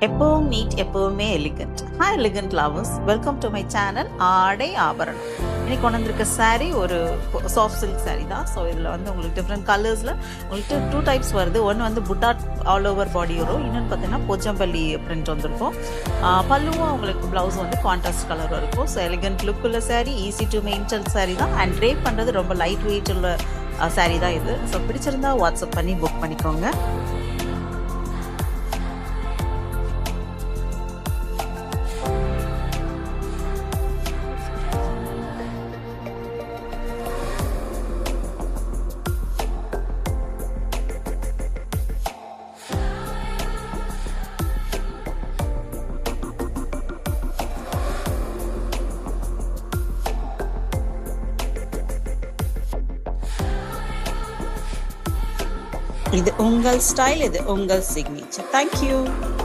எப்பவும் நீட் எப்பவுமே elegant. Hi elegant lovers, welcome to my channel ஆடை ஆபரணம். இன்னைக்கு கொண்டு வந்திருக்க சாரீ ஒரு சாஃப்ட் சில்க் சாரீ தான். ஸோ இதில் வந்து உங்களுக்கு டிஃப்ரெண்ட் கலர்ஸில் உங்களுக்கு 2 டைப்ஸ் வருது. ஒன்று வந்து புட்டா ஆல் ஓவர் பாடி வரும், இன்னொன்று பார்த்தீங்கன்னா போச்சம்பள்ளி பிரிண்ட் வந்திருக்கும். பல்லுவும் உங்களுக்கு ப்ளவுஸ் வந்து கான்ட்ராஸ்ட் கலர் இருக்கும். ஸோ எலிகண்ட் லுக் உள்ள sari, easy to maintain sari தான். அண்ட் ட்ரேப் பண்ணுறது ரொம்ப லைட் வெயிட் உள்ள சாரீ தான் இது. ஸோ பிடிச்சிருந்தா வாட்ஸ்அப் பண்ணி புக் பண்ணிக்கோங்க. இது உங்கள் ஸ்டைல், இது உங்கள் சிக்னேச்சர். தேங்க்யூ.